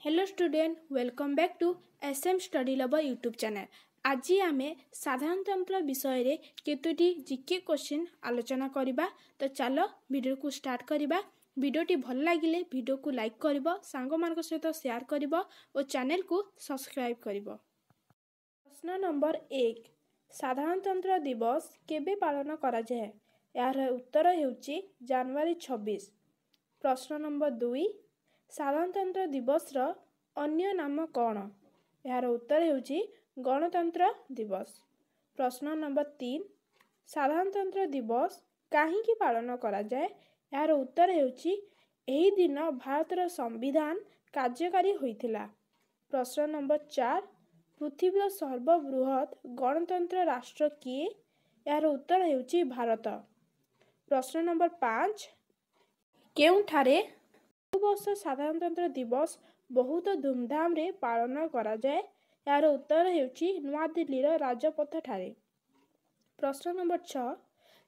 Hello student, welcome back to SM study lover YouTube channel. आज आम साधारणतंत्र विषय रे केतोटी जीके क्वेश्चन आलोचना करबा। तो चलो वीडियो को स्टार्ट करबा। वीडियोटी भल लगिले वीडियो को लाइक करबो, सांग मान सहित शेयर करबो और चैनल को सब्सक्राइब करबो। प्रश्न नंबर 1, साधारणतंत्र दिवस केबे पालन करा जाए? यार उत्तर हेउची जनवरी 26। प्रश्न नंबर 2, साधारणतंत्र दिवस रो अन्य नाम कौन? यार उत्तर हेउची गणतंत्र दिवस। प्रश्न नंबर 3, साधारणतंत्र दिवस काहींकी पालन करा जाए? यार उत्तर हेउची एही दिन भारतर संविधान कार्यकारी होइथिला। प्रश्न नंबर 4, पृथ्वीर सर्वबृहत गणतंत्र राष्ट्र किए? यार उत्तर हेउची भारत। प्रश्न नंबर 5, केउठारे वर्ष साधारणतंत्र दिवस बहुत धूमधाम रे पालन करा जाए? यार उत्तर हेउची नुआ दिल्ली राजपथ ठारे। प्रश्न नंबर 6,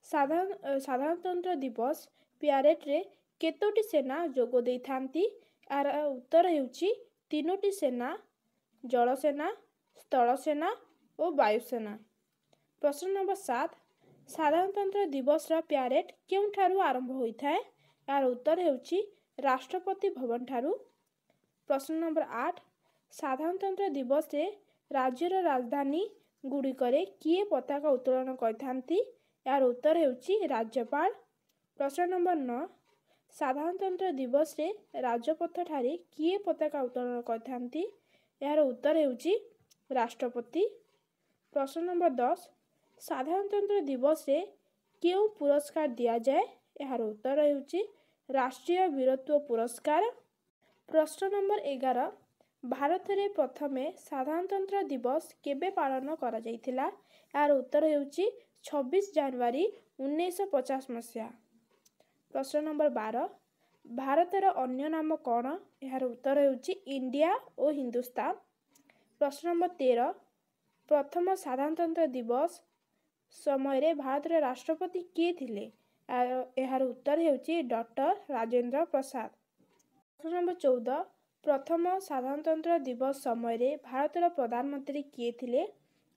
साधारणतंत्र दिवस प्यारेड रे केतोटी सेना जोग देई थांती? यार उत्तर हेउची 3टी सेना, जलसेना, स्थलसेना और वायुसेना। प्रश्न नंबर 7, साधारणतंत्र दिवस रा प्यारेड केउठारु आरंभ होइथाय? यार उत्तर हेउची राष्ट्रपति भवन ठारू। प्रश्न नंबर 8, साधारणतंत्र दिवस रे राज्यर राजधानी गुड़िकरे किए पताका उत्तोलन करथांती? यार उत्तर हेउची राज्यपाल। प्रश्न नंबर 9, साधारणतंत्र दिवस रे राजपथ ठारे किए पताका उत्तोलन करथांती? यार उत्तर हेउची राष्ट्रपति। प्रश्न नंबर 10, साधारणतंत्र दिवस रे केउ पुरस्कार दिया जाए? यार उत्तर हेउची राष्ट्रीय वीरत्व पुरस्कार। प्रश्न नंबर 11, भारत रे प्रथमे साधारणतंत्र दिवस केबे पालन करा जाइथिला? यार उत्तर हेउची 26 जनवरी 1950 मसिया। प्रश्न नंबर 12, भारतर अन्य नाम कौन? यार उत्तर हेउची इंडिया और हिंदुस्तान। प्रश्न नंबर 13, प्रथम साधारणतंत्र दिवस समय रे भारत रे राष्ट्रपति किए थिले? यार उत्तर हेउची डॉक्टर राजेंद्र प्रसाद। प्रश्न नंबर 14, प्रथम साधारणतंत्र दिवस समय रे भारतर प्रधानमंत्री किए थिले?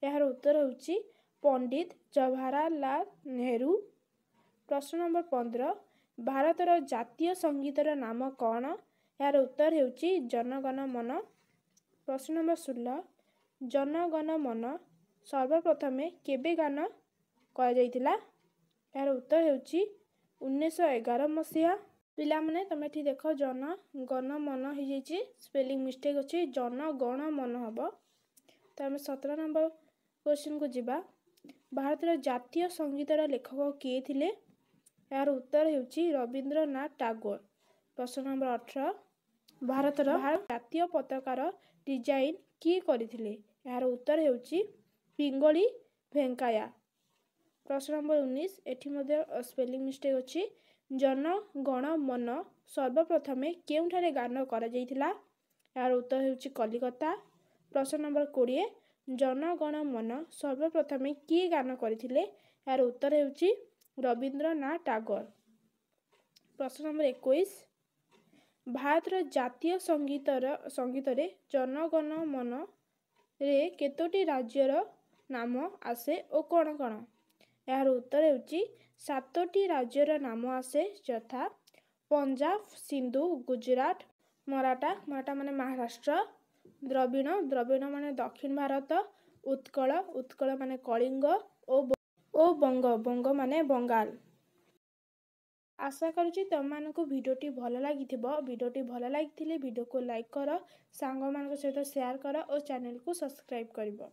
यार उत्तर हेउची पंडित जवाहरलाल नेहरू। प्रश्न नंबर 15, भारतर जातीय संगीतर नाम कौन? यार उत्तर हेउची जनगण मन। प्रश्न नंबर 16, जनगण मन सर्वप्रथमे केबे गान करा जाइथिला? यार उत्तर हेउची 1911 मसिया। पिला माने तमे ठी देखो जन गण मन हो जाइए, स्पेलिंग मिस्टेक अच्छी, जन गण मन हब। तो आम 17 नंबर क्वेश्चन को जीवा। भारतर जातीय संगीतर लेखक किए थिले? यार उत्तर हेउची रविंद्रनाथ टैगोर। प्रश्न नंबर 18, भारतर जातीय पताकार डिजाइन किए करथिले? यार उत्तर हेउची पिंगली वेंकैया। प्रश्न नंबर 19, एठी मध्ये स्पेलिंग मिस्टेक अच्छी, जन गण मन सर्वप्रथमे केउठारे गान करा जाइथिला? यार उत्तर हेउची कलिकता। प्रश्न नंबर 20, जन गण मन सर्वप्रथमे किए गान करथिले? यार उत्तर हेउची रविंद्रनाथ टैगोर। प्रश्न नंबर 21, भारतर जातीय संगीतरे जनगण मन रे केतोटी राज्यर नाम आसे और कौन कौन? यार उत्तर हेउची 7टी राज्यर नाम आसे, यथा पंजाब, सिंधु, गुजरात, मराठा माने महाराष्ट्र, द्रविड़ माने दक्षिण भारत, उत्कल माने कलिंग और बंग माने बंगाल। आशा करुच्ची तुम मानक भिडियोटी भल लगिथिबो। भिडियोटी भल लगिथिले भिडियो को लाइक कर, सांग मान सहित शेयर कर और चैनल को सब्सक्राइब करिबो।